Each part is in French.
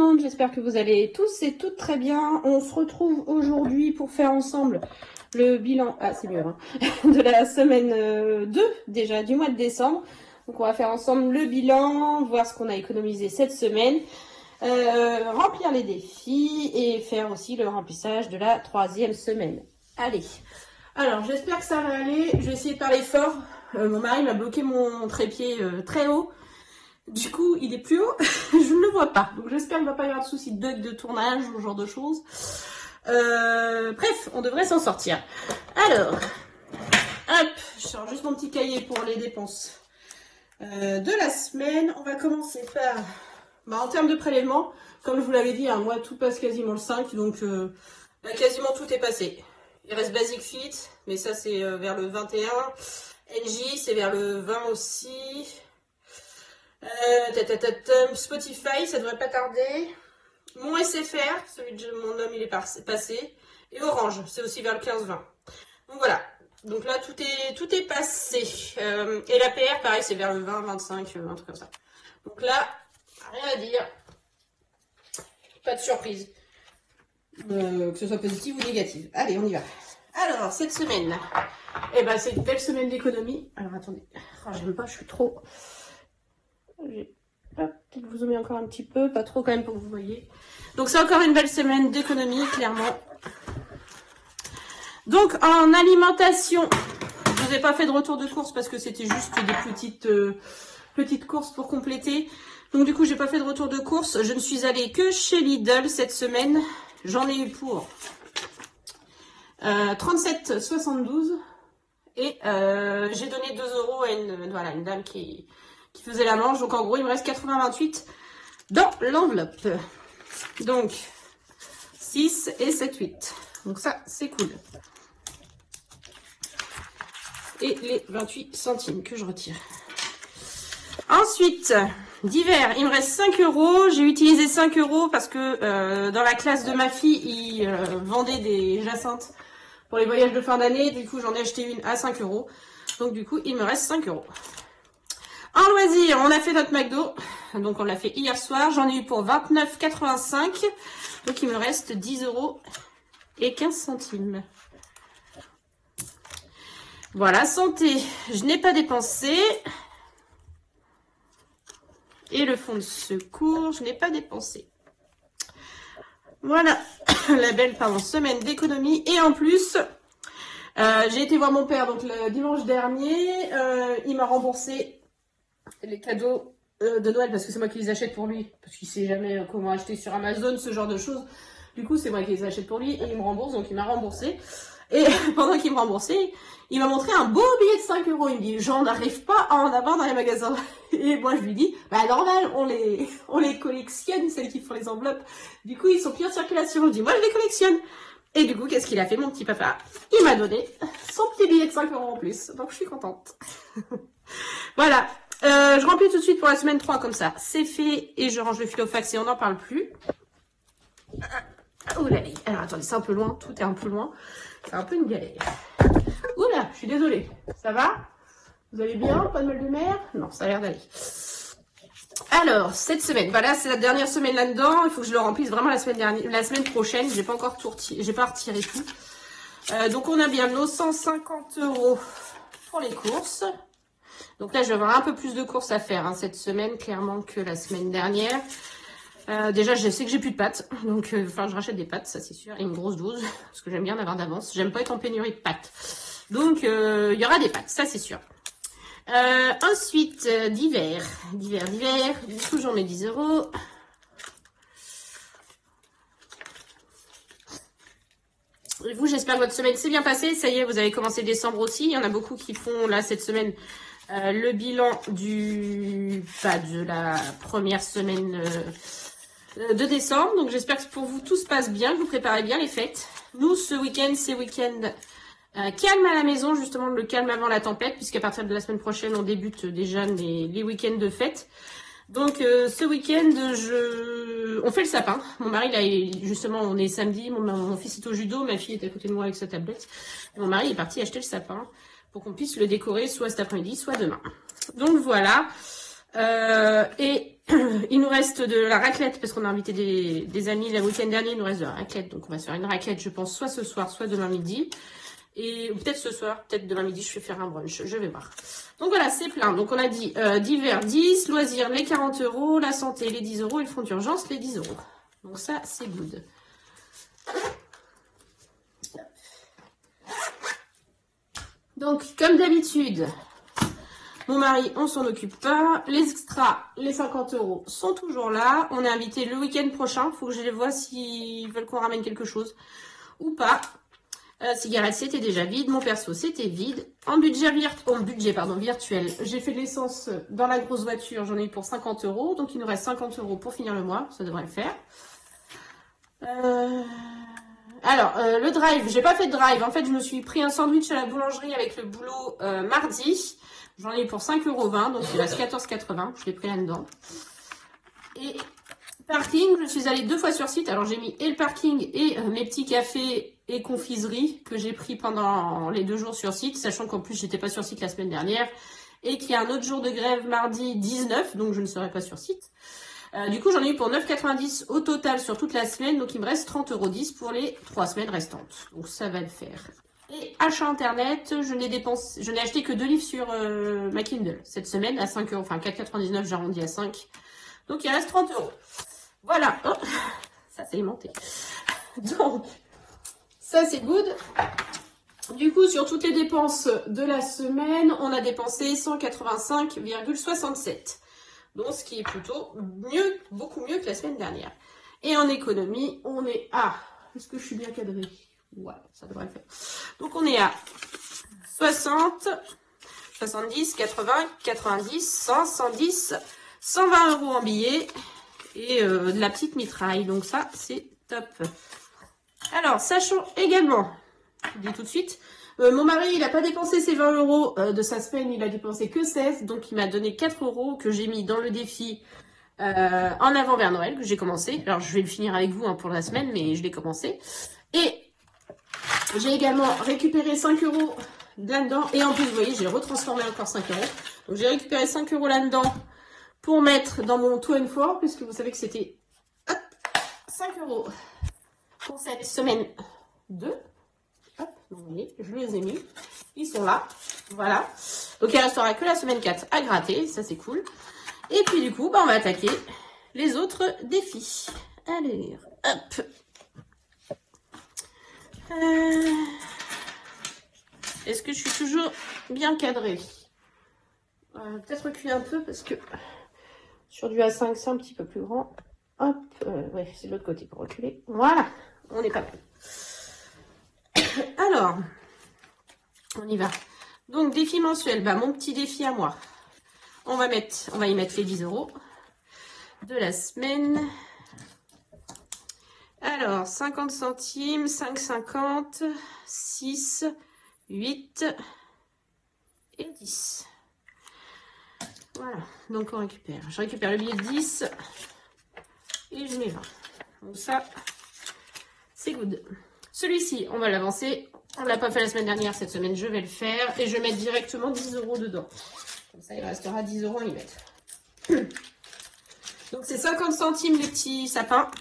monde, j'espère que vous allez tous et toutes très bien. On se retrouve aujourd'hui pour faire ensemble le bilan, c'est mieux, hein, de la semaine 2 déjà du mois de décembre. Donc on va faire ensemble le bilan, voir ce qu'on a économisé cette semaine, remplir les défis et faire aussi le remplissage de la 3e semaine. Allez, alors j'espère que ça va aller, je vais essayer de parler fort. Mon mari m'a bloqué mon trépied très haut. Du coup, il est plus haut, je ne le vois pas. Donc j'espère qu'il ne va pas y avoir de soucis de bug de tournage ou ce genre de choses. Bref, on devrait s'en sortir. Alors, hop, je sors juste mon petit cahier pour les dépenses de la semaine. On va commencer par, en termes de prélèvement, comme je vous l'avais dit, moi tout passe quasiment le 5, donc quasiment tout est passé. Il reste Basic Fit, mais ça c'est vers le 21. NJ, c'est vers le 20 aussi. Spotify, ça devrait pas tarder. Mon SFR, celui de mon homme, il est passé. Et Orange, c'est aussi vers le 15-20. Donc voilà. Donc là, tout est passé. Et la PR, pareil, c'est vers le 20-25, un truc comme ça. Donc là, rien à dire. Pas de surprise. Que ce soit positive ou négative. Allez, on y va. Alors, cette semaine, c'est une belle semaine d'économie. Alors, attendez. J'aime pas, je suis trop... Peut-être vous zoomer encore un petit peu, pas trop quand même pour que vous voyez. Donc c'est encore une belle semaine d'économie, clairement. Donc en alimentation, je vous ai pas fait de retour de course parce que c'était juste des petites courses pour compléter. Donc du coup j'ai pas fait de retour de course. Je ne suis allée que chez Lidl cette semaine. J'en ai eu pour 37,72 et j'ai donné 2 € à une dame qui faisait la manche. Donc en gros il me reste 80,28 dans l'enveloppe. Donc 6 et 7,8. Donc ça c'est cool. Et les 28 centimes que je retire. Ensuite, divers, il me reste 5 €. J'ai utilisé 5 € parce que dans la classe de ma fille, ils vendaient des jacinthes pour les voyages de fin d'année. Du coup j'en ai acheté une à 5 €. Donc du coup il me reste 5 €. En loisir, on a fait notre McDo. Donc on l'a fait hier soir. J'en ai eu pour 29,85. Donc il me reste 10 € et 15 centimes. Voilà, santé, je n'ai pas dépensé. Et le fonds de secours, je n'ai pas dépensé. Voilà, la belle semaine d'économie. Et en plus, j'ai été voir mon père donc le dimanche dernier. Il m'a remboursé les cadeaux de Noël parce que c'est moi qui les achète pour lui. Parce qu'il sait jamais comment acheter sur Amazon, ce genre de choses. Du coup, c'est moi qui les achète pour lui et il me rembourse. Donc, il m'a remboursé. Et pendant qu'il me remboursait, il m'a montré un beau billet de 5 €. Il me dit, j'en arrive pas à en avoir dans les magasins. Et moi, je lui dis, normal, on les collectionne, celles qui font les enveloppes. Du coup, ils sont plus en circulation. Je dis, moi, je les collectionne. Et du coup, qu'est-ce qu'il a fait, mon petit papa? Il m'a donné son petit billet de 5 € en plus. Donc, je suis contente. Voilà. Je remplis tout de suite pour la semaine 3 comme ça. C'est fait et je range le filofax et on n'en parle plus. Oula, alors attendez, c'est un peu loin. Tout est un peu loin. C'est un peu une galère. Oula, je suis désolée. Ça va? Vous allez bien? Pas de mal de mer? Non, ça a l'air d'aller. Alors, cette semaine, voilà, c'est la dernière semaine là-dedans. Il faut que je le remplisse vraiment la semaine prochaine. J'ai pas encore j'ai pas retiré tout. Donc, on a bien nos 150 € pour les courses. Donc là, je vais avoir un peu plus de courses à faire cette semaine, clairement, que la semaine dernière. Déjà, je sais que j'ai plus de pâtes. Donc, je rachète des pâtes, ça c'est sûr. Et une grosse dose, parce que j'aime bien en avoir d'avance. J'aime pas être en pénurie de pâtes. Donc, il y aura des pâtes, ça c'est sûr. Ensuite, divers. Du coup, j'en mets 10 €. Et vous, j'espère que votre semaine s'est bien passée. Ça y est, vous avez commencé décembre aussi. Il y en a beaucoup qui font, là, cette semaine, le bilan de la première semaine de décembre. Donc, j'espère que pour vous, tout se passe bien, que vous préparez bien les fêtes. Nous, ce week-end, c'est week-end calme à la maison, justement, le calme avant la tempête, puisqu'à partir de la semaine prochaine, on débute déjà les week-ends de fête. Donc, ce week-end, on fait le sapin. Mon mari, là, justement, on est samedi, mon fils est au judo, ma fille est à côté de moi avec sa tablette. Et mon mari est parti acheter le sapin pour qu'on puisse le décorer soit cet après-midi, soit demain. Donc, voilà. Et il nous reste de la raclette, parce qu'on a invité des amis le week-end dernier, il nous reste de la raclette. Donc on va se faire une raclette, je pense, soit ce soir, soit demain midi. Et peut-être ce soir, peut-être demain midi, je vais faire un brunch, je vais voir. Donc voilà, c'est plein. Donc on a dit divers 10, loisirs les 40 €, la santé les 10 € et le fonds d'urgence les 10 €. Donc ça, c'est good. Donc comme d'habitude, mon mari, on s'en occupe pas. Les extras, les 50 € sont toujours là. On est invité le week-end prochain. Faut que je les vois s'ils veulent qu'on ramène quelque chose ou pas. Cigarette, c'était déjà vide. Mon perso, c'était vide. En budget, virtuel, j'ai fait de l'essence dans la grosse voiture. J'en ai eu pour 50 €. Donc, il nous reste 50 € pour finir le mois. Ça devrait le faire. Alors, le drive, j'ai pas fait de drive. En fait, je me suis pris un sandwich à la boulangerie avec le boulot mardi. J'en ai eu pour 5,20 €. Donc, il reste 14,80 €. Je l'ai pris là-dedans. Et parking, je suis allée 2 fois sur site. Alors, j'ai mis et le parking et mes petits cafés et confiseries que j'ai pris pendant les 2 jours sur site, sachant qu'en plus, j'étais pas sur site la semaine dernière et qu'il y a un autre jour de grève mardi 19, donc je ne serai pas sur site. Du coup, j'en ai eu pour 9,90 € au total sur toute la semaine, donc il me reste 30,10 € pour les 3 semaines restantes. Donc ça va le faire. Et achat internet, je n'ai acheté que 2 livres sur ma Kindle cette semaine à 5 €, enfin 4,99 €, j'arrondis à 5. Donc il reste 30 €. Voilà, oh, ça c'est aimanté. Donc, ça c'est good. Du coup, sur toutes les dépenses de la semaine, on a dépensé 185,67 €. Donc, ce qui est plutôt mieux, beaucoup mieux que la semaine dernière. Et en économie, on est à... Est-ce que je suis bien cadrée? Ouais, ça devrait le faire. Donc, on est à 60, 70, 80, 90, 100, 110, 120 € en billets et de la petite mitraille. Donc, ça, c'est top. Alors, sachons également, je dis tout de suite, mon mari, il n'a pas dépensé ses 20 € de sa semaine, il a dépensé que 16, donc il m'a donné 4 € que j'ai mis dans le défi en avant vers Noël, que j'ai commencé. Alors, je vais le finir avec vous pour la semaine, mais je l'ai commencé. Et j'ai également récupéré 5 € là-dedans, et en plus, vous voyez, j'ai retransformé encore 5 €. Donc, j'ai récupéré 5 € là-dedans pour mettre dans mon 2 and 4, puisque vous savez que c'était 5 € pour cette semaine 2. Hop, vous voyez, je les ai mis. Ils sont là. Voilà. Donc, il ne restera que la semaine 4 à gratter. Ça, c'est cool. Et puis, du coup, on va attaquer les autres défis. Allez, hop. Est-ce que je suis toujours bien cadrée? Peut-être reculer un peu parce que sur du A5, c'est un petit peu plus grand. Hop, ouais, c'est de l'autre côté pour reculer. Voilà, on est pas mal. Alors, on y va. Donc, défi mensuel, mon petit défi à moi. On va y mettre les 10 € de la semaine. Alors, 50 centimes, 5,50, 6, 8 et 10. Voilà, donc on récupère. Je récupère le billet de 10 et je mets 20. Donc ça, c'est good. Celui-ci, on va l'avancer. On ne l'a pas fait la semaine dernière, cette semaine, je vais le faire. Et je vais mettre directement 10 € dedans. Comme ça, il restera 10 € à y mettre. Donc, c'est 50 centimes les petits sapins.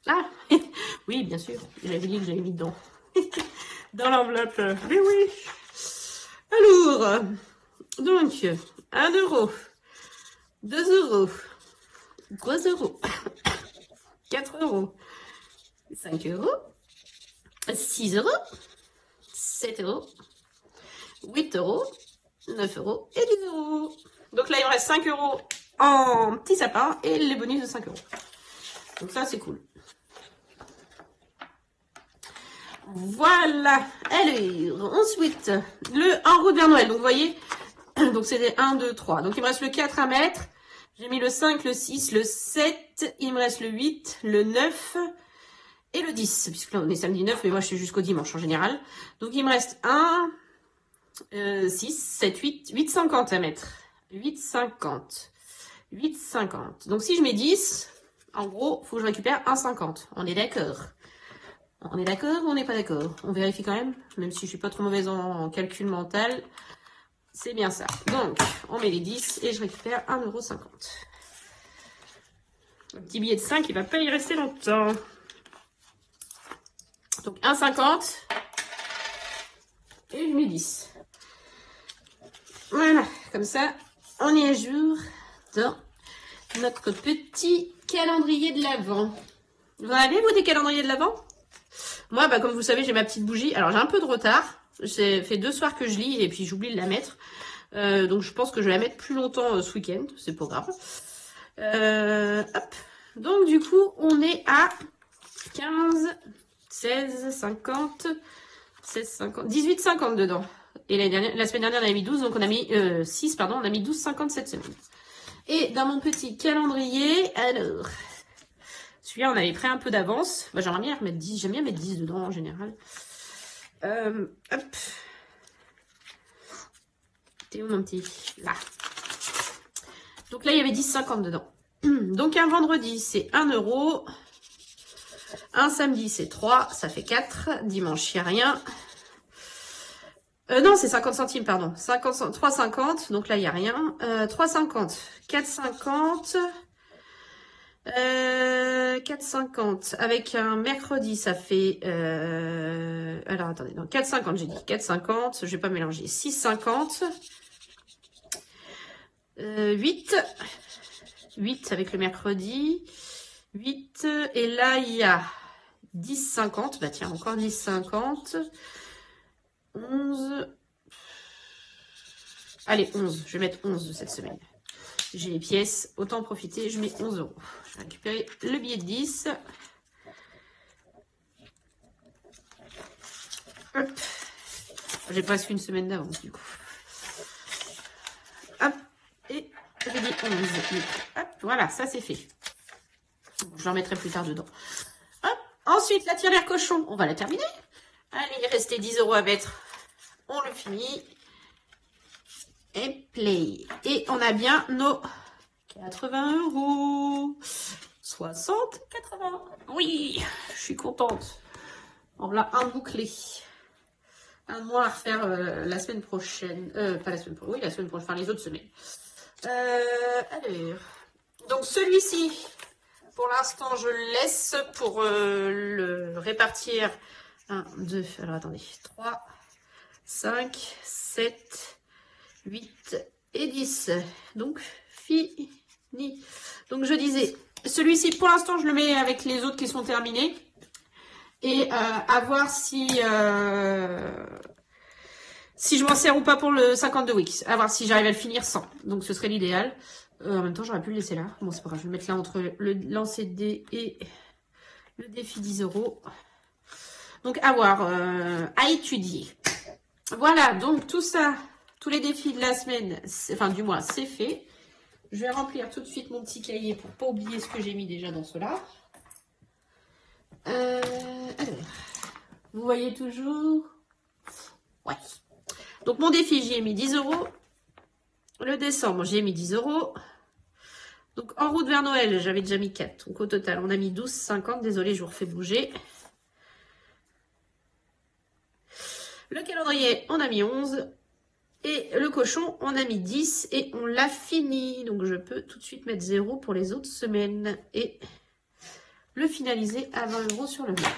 Ah, oui, bien sûr. J'avais dit que j'avais mis dedans. Dans l'enveloppe. Mais oui. Alors, donc, 1 €, 2 €, 3 €, 4 €, 5 €, 6 €, 7 €, 8 €, 9 € et 10 €. Donc là, il me reste 5 € en petit sapin et les bonus de 5 €. Donc ça, c'est cool. Voilà. Allez, ensuite, le en route vers Noël. Donc, vous voyez, donc c'est des 1, 2, 3. Donc, il me reste le 4 à mettre. J'ai mis le 5, le 6, le 7. Il me reste le 8, le 9 et le 10. Puisque là, on est samedi 9, mais moi, je suis jusqu'au dimanche en général. Donc, il me reste 1, 6, 7, 8, 8,50 à mettre. 8,50. 8,50. Donc, si je mets 10, en gros, il faut que je récupère 1,50. On est d'accord? On est d'accord ou on n'est pas d'accord? On vérifie quand même, même si je suis pas trop mauvaise en calcul mental. C'est bien ça. Donc, on met les 10 et je récupère 1,50 €. Un petit billet de 5, il ne va pas y rester longtemps. Donc, 1,50 et je mets 10. Voilà, comme ça, on est à jour dans notre petit calendrier de l'Avent. Vous en avez, vous, des calendriers de l'Avent? Moi, bah, comme vous savez, j'ai ma petite bougie. Alors, j'ai un peu de retard. Ça fait 2 soirs que je lis et puis j'oublie de la mettre. Donc, je pense que je vais la mettre plus longtemps ce week-end. C'est pas grave. Hop. Donc, du coup, on est à 15, 16, 50, 16, 50, 18, 50 dedans. Et la semaine dernière, on a mis 12. Donc, on a mis 6, pardon. On a mis 12, 50 cette semaine. Et dans mon petit calendrier, alors... Celui-là, on avait pris un peu d'avance. Bah, j'aimerais bien remettre 10. J'aime bien mettre 10 dedans en général. Hop. T'es où mon petit? Là. Donc là, il y avait 10,50 dedans. Donc un vendredi, c'est 1 €. Un samedi, c'est 3. Ça fait 4. Dimanche, il n'y a rien. Non, c'est 50 centimes, pardon. 3,50. Donc là, il n'y a rien. 3,50. 4,50. 4,50 avec un mercredi, ça fait alors attendez, donc 4,50, j'ai dit 4,50, je vais pas mélanger. 6,50, 8 avec le mercredi, 8, et là il y a 10,50, bah tiens, encore 10,50, 11, allez 11, je vais mettre 11 cette semaine. J'ai les pièces, autant en profiter, je mets 11 €. Je vais récupérer le billet de 10. Hop. J'ai presque une semaine d'avance du coup. Hop. Et j'ai dit 11. Hop. Voilà, ça c'est fait. Je le remettrai plus tard dedans. Hop. Ensuite, la tirelire cochon, on va la terminer. Allez, il restait 10 € à mettre. On le finit. Et play. Et on a bien nos 80 €. 60, 80. Oui, je suis contente. On l'a un bouclé. Un mois à refaire la semaine prochaine. Pas la semaine prochaine. Oui, la semaine prochaine. Enfin, les autres semaines. Alors. Donc, celui-ci, pour l'instant, je le laisse pour le répartir. 1, 2, alors attendez. 3, 5, 7, 8 et 10. Donc, fini. Donc, je disais, celui-ci, pour l'instant, je le mets avec les autres qui sont terminés. Et à voir si je m'en sers ou pas pour le 52 weeks. À voir si j'arrive à le finir sans. Donc, ce serait l'idéal. En même temps, j'aurais pu le laisser là. Bon, c'est pas grave. Je vais le mettre là entre le lancer de dés et le défi 10 €. Donc, à voir. À étudier. Voilà. Donc, tout ça... Tous les défis de la semaine, enfin du mois, c'est fait. Je vais remplir tout de suite mon petit cahier pour ne pas oublier ce que j'ai mis déjà dans cela. Alors, vous voyez toujours? Ouais. Donc mon défi, j'y ai mis 10 €. Le décembre, j'y ai mis 10 €. Donc en route vers Noël, j'avais déjà mis 4. Donc au total, on a mis 12,50. Désolée, je vous refais bouger. Le calendrier, on a mis 11. Et le cochon, on a mis 10 et on l'a fini. Donc, je peux tout de suite mettre 0 pour les autres semaines. Et le finaliser à 20 € sur le mois.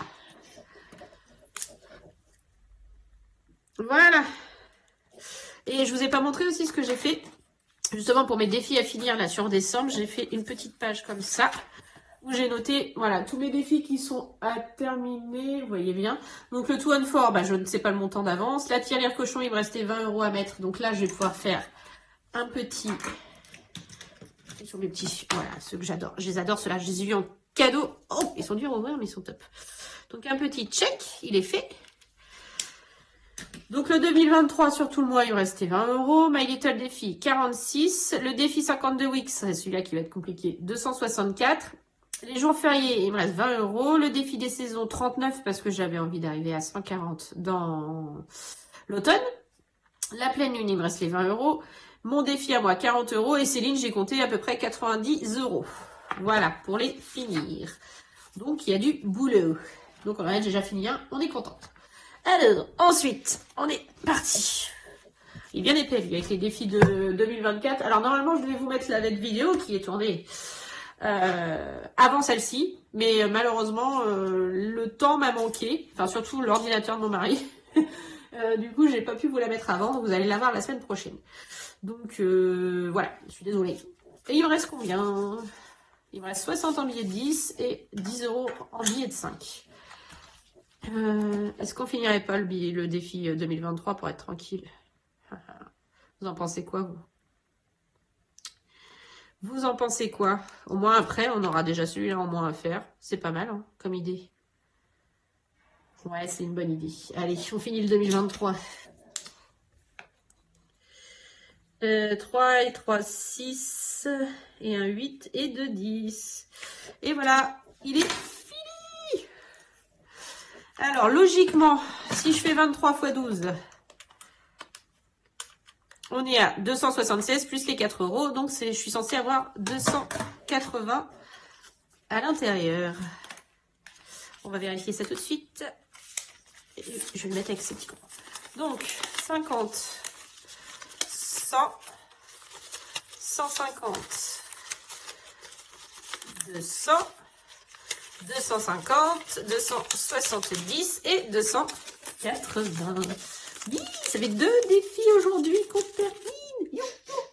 Voilà. Et je vous ai pas montré aussi ce que j'ai fait. Justement, pour mes défis à finir là sur décembre, j'ai fait une petite page comme ça. Où j'ai noté, voilà, tous mes défis qui sont à terminer, vous voyez bien. Donc le Two on Four, bah, je ne sais pas le montant d'avance. La tirelire cochon, il me restait 20 € à mettre. Donc là, je vais pouvoir faire un petit... Sur mes petits, voilà, ceux que j'adore. Je les adore, ceux-là, je les ai eu en cadeau. Oh, ils sont durs à ouvrir, mais ils sont top. Donc un petit check, il est fait. Donc le 2023 sur tout le mois, il me restait 20 €. My Little Défi, 46. Le défi 52 weeks, c'est celui-là qui va être compliqué, 264. Les jours fériés, il me reste 20 €. Le défi des saisons, 39 parce que j'avais envie d'arriver à 140 dans l'automne. La pleine lune, il me reste les 20 €. Mon défi à moi, 40 €. Et Céline, j'ai compté à peu près 90 €. Voilà, pour les finir. Donc, il y a du boulot. Donc, on a déjà fini un. On est content. Alors, ensuite, on est parti Il est bien épais, lui, avec les défis de 2024. Alors, normalement, je devais vous mettre la vidéo qui est tournée avant celle-ci. Mais malheureusement, le temps m'a manqué. Enfin, surtout l'ordinateur de mon mari. Du coup, j'ai pas pu vous la mettre avant. Donc, vous allez la voir la semaine prochaine. Donc, voilà. Je suis désolée. Et il me reste combien? Il me reste 60 en billets de 10 et 10 € en billets de 5. Est-ce qu'on finirait pas le défi 2023 pour être tranquille? Vous en pensez quoi, vous? Vous en pensez quoi? Au moins après, on aura déjà celui-là en moins à faire. C'est pas mal, hein, comme idée. Ouais, c'est une bonne idée. Allez, on finit le 2023. 3 et 3, 6 et un 8 et 2, 10. Et voilà, il est fini. Alors, logiquement, si je fais 23 x 12, on est à 276 plus les 4 €. Donc, je suis censée avoir 280 à l'intérieur. On va vérifier ça tout de suite. Et je vais le mettre avec ces petits coins. Donc, 50, 100, 150, 200, 250, 270 et 280. Oui, ça fait 2 défis aujourd'hui qu'on termine. You, you,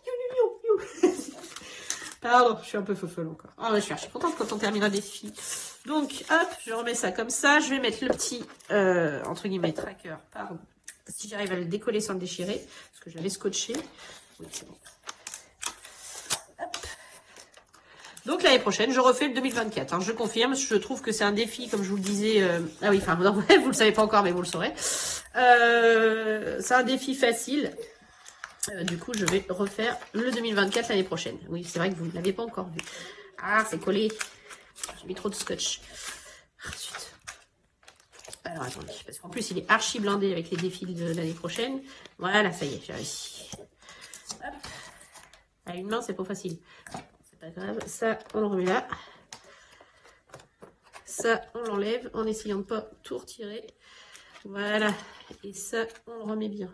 you, you, you. Pardon, je suis un peu fofolle encore. Ah, je suis archi contente quand on termine un défi. Donc, hop, je remets ça comme ça. Je vais mettre le petit, entre guillemets, tracker. Pardon. Si j'arrive à le décoller sans le déchirer, parce que je l'avais scotché. Oui, c'est bon. Hop. Donc, l'année prochaine, je refais le 2024. Hein, je confirme, je trouve que c'est un défi, comme je vous le disais. Ah oui, enfin, non, vous le savez pas encore, mais vous le saurez. C'est un défi facile. Du coup, je vais refaire le 2024 l'année prochaine. Oui, c'est vrai que vous ne l'avez pas encore vu. Ah, c'est collé. J'ai mis trop de scotch. Ensuite. Alors, attendez. Parce qu'en plus, il est archi blindé avec les défis de l'année prochaine. Voilà, ça y est, j'ai réussi. Hop. À une main, c'est pas facile. C'est pas grave. Ça, on le remet là. Ça, on l'enlève en essayant de pas tout retirer. Voilà. Et ça, on le remet bien.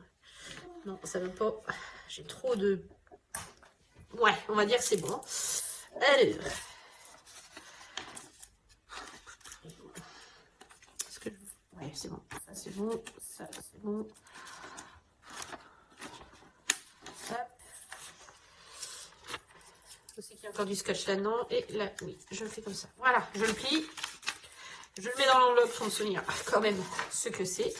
Non, ça va pas. J'ai trop de... Ouais, on va dire que c'est bon. Allez. Ouais, c'est bon. Ça, c'est bon. Ça, c'est bon. Hop. Je sais qu'il y a encore du scotch là-dedans. Et là, oui, je le fais comme ça. Voilà, je le plie. Je le mets dans l'enveloppe pour me souvenir quand même ce que c'est.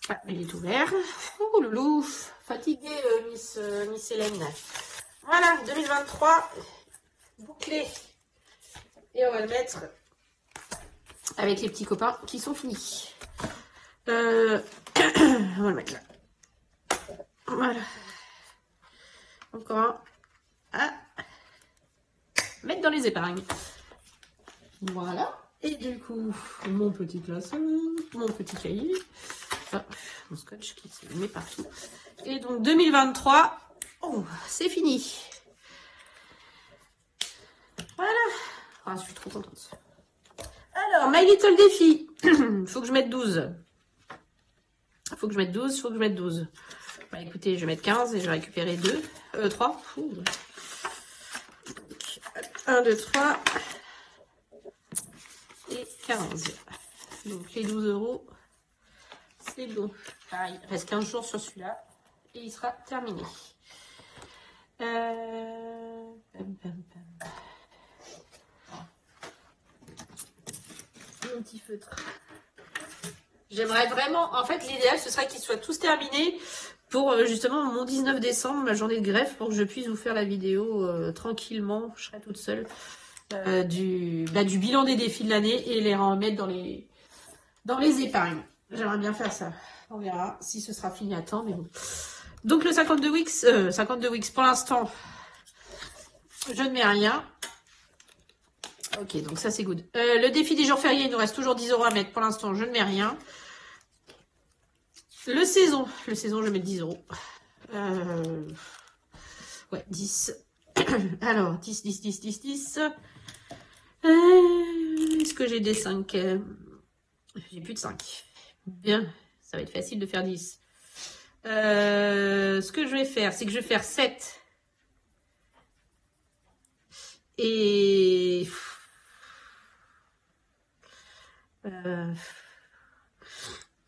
Ah, il est ouvert. Oh, loulou. Fatiguée, Miss Hélène. Voilà, 2023. Bouclé. Et on va le mettre avec les petits copains qui sont finis. On va le mettre là. Voilà. Encore un à mettre dans les épargnes. Voilà. Et du coup, mon petit classeur, mon petit cahier. Ah, mon scotch qui se met partout. Et donc 2023, oh, c'est fini. Voilà. Ah, je suis trop contente. Alors, My Little Défi. Faut que je mette 12. Faut que je mette 12, faut que je mette 12. Bah écoutez, je vais mettre 15 et je vais récupérer 3. 1, 2, 3. Et 15. Donc les 12 €, c'est bon. Pareil, il reste 15 jours sur celui-là. Et il sera terminé. Un petit feutre. J'aimerais vraiment, en fait, l'idéal, ce serait qu'ils soient tous terminés pour justement mon 19 décembre, ma journée de greffe, pour que je puisse vous faire la vidéo tranquillement, je serai toute seule, du bilan des défis de l'année et les remettre dans les épargnes. J'aimerais bien faire ça. On verra si ce sera fini à temps, mais bon. Donc le 52 Wix, pour l'instant, je ne mets rien. Ok, donc ça c'est good. Le défi des jours fériés, il nous reste toujours 10 € à mettre. Pour l'instant, je ne mets rien. Le saison, je vais mettre 10 €. Ouais, 10. Alors, 10, 10, 10, 10, 10. Est-ce que j'ai des 5? J'ai plus de 5. Bien. Ça va être facile de faire 10. Ce que je vais faire, c'est que je vais faire 7. Et...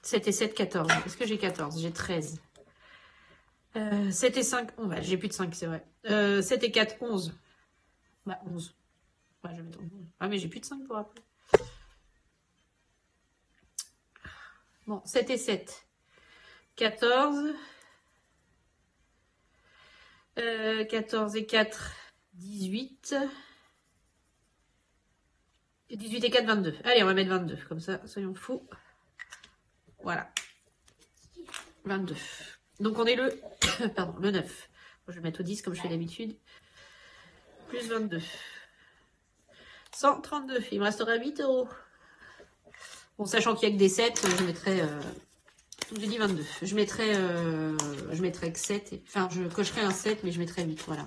7 et 7, 14. Est-ce que j'ai 14? J'ai 13. 7 et 5, oh, bah, j'ai plus de 5, c'est vrai. 7 et 4, 11. Bah, 11. Ouais, je vais mettre 11. Ah, mais j'ai plus de 5 pour après. Bon, 7 et 7. 14. 14 et 4, 18. 18 et 4, 22. Allez, on va mettre 22. Comme ça, soyons fous. Voilà. 22. Donc, on est le... Pardon, le 9. Je vais mettre au 10 comme je fais d'habitude. Plus 22. 132. Il me restera 8 euros. Bon, sachant qu'il n'y a que des 7, je mettrai... j'ai dit 22. Je mettrai que 7. Enfin, je cocherai un 7, mais je mettrai 8. Voilà.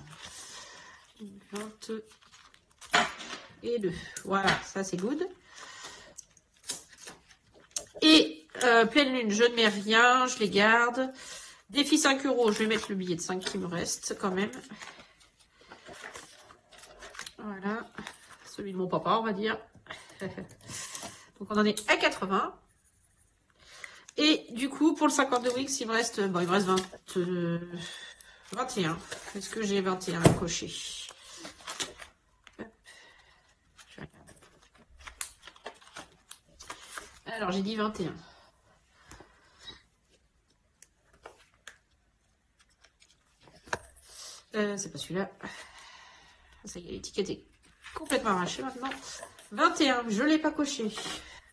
20 et 2. Voilà, ça c'est good. Et pleine lune, je ne mets rien, je les garde. Défi 5 euros, je vais mettre le billet de 5 qui me reste quand même. Voilà. Celui de mon papa, on va dire. Donc on en est à 80. Et du coup, pour le 52 weeks, il me reste, bon, il me reste 21. Est-ce que j'ai 21 à cocher? Alors, j'ai dit 21. C'est pas celui-là. Ça y est, l'étiquette est complètement arrachée maintenant. 21, je ne l'ai pas coché.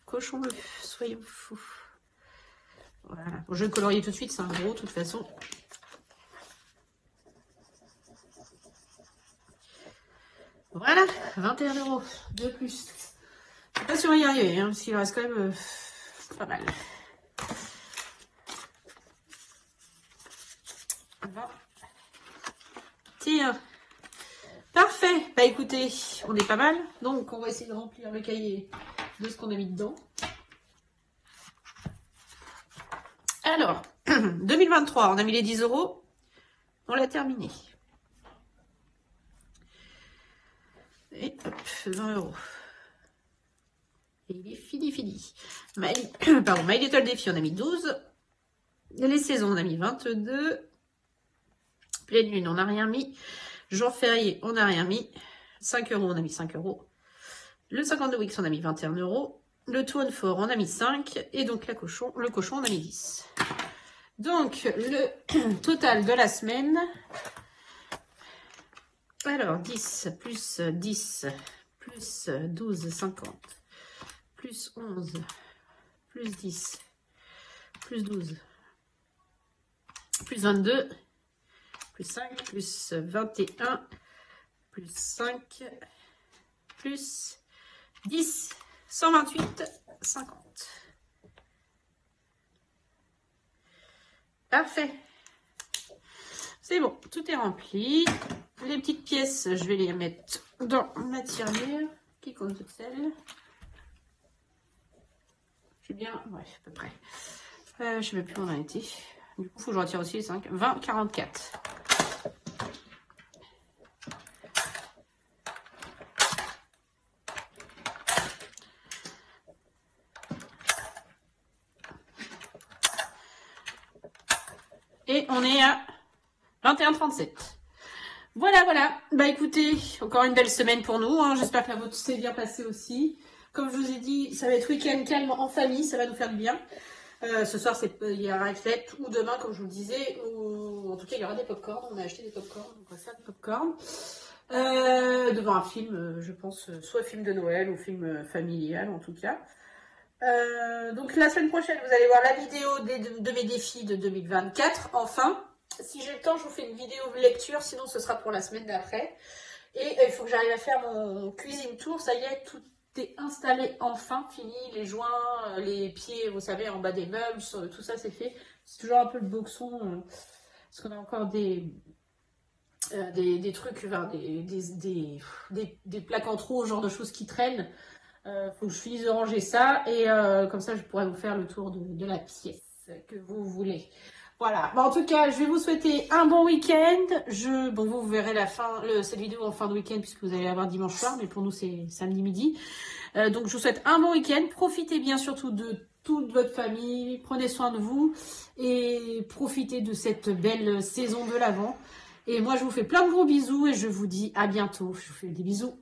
Cochons-le, soyons fous. Voilà. Bon, je vais le colorier tout de suite, c'est un gros, de toute façon. Voilà, 21 euros de plus. Je sais pas si on va y arriver, hein, parce qu'il reste quand même pas mal. 21. Parfait. Bah écoutez, on est pas mal. Donc on va essayer de remplir le cahier de ce qu'on a mis dedans. Alors, 2023, on a mis les 10 euros. On l'a terminé. Et hop, 20 euros. Et il est fini. My Little Défi, on a mis 12. Les saisons, on a mis 22. Pleine lune, on n'a rien mis. Jour férié, on n'a rien mis. 5 euros, on a mis 5 euros. Le 52 weeks, on a mis 21 euros. Le Two and Four, on a mis 5. Et donc le cochon, on a mis 10. Donc, le total de la semaine. Alors, 10 plus 10 plus 12, 50. Plus 11, plus 10, plus 12, plus 22, plus 5, plus 21, plus 5, plus 10, 128, 50. Parfait. C'est bon, tout est rempli. Les petites pièces, je vais les mettre dans ma tirelire qui compte toutes celles. Je suis bien, ouais, à peu près. Je sais même plus où on a été. Du coup, il faut que je retire aussi les 5. 20, 44. Et on est à 21,37. Voilà. Bah écoutez, encore une belle semaine pour nous. Hein. J'espère que la vôtre s'est bien passée aussi. Comme je vous ai dit, ça va être week-end calme en famille. Ça va nous faire du bien. Ce soir, il y aura raclette. Ou demain, comme je vous le disais. Ou en tout cas, il y aura des pop-corn. On a acheté des pop-corn. Donc on va faire des pop-corn. Devant un film, je pense, soit film de Noël ou film familial en tout cas. Donc la semaine prochaine, vous allez voir la vidéo de mes défis de 2024. Enfin, si j'ai le temps, je vous fais une vidéo lecture, sinon ce sera pour la semaine d'après. Et il faut que j'arrive à faire mon cuisine tour. Ça y est, tout est installé enfin, fini. Les joints, les pieds, vous savez, en bas des meubles, tout ça c'est fait. C'est toujours un peu le boxon, parce qu'on a encore des trucs, enfin, des plaques en trop, ce genre de choses qui traînent. Faut que je finisse de ranger ça et comme ça je pourrais vous faire le tour de la pièce. que vous voulez. Voilà. Bon, en tout cas, je vais vous souhaiter un bon week-end. Bon, vous verrez cette vidéo en fin de week-end puisque vous allez avoir dimanche soir, mais pour nous, c'est samedi midi. Donc, je vous souhaite un bon week-end. Profitez bien surtout de toute votre famille. Prenez soin de vous et profitez de cette belle saison de l'Avent. Et moi, je vous fais plein de gros bisous et je vous dis à bientôt. Je vous fais des bisous.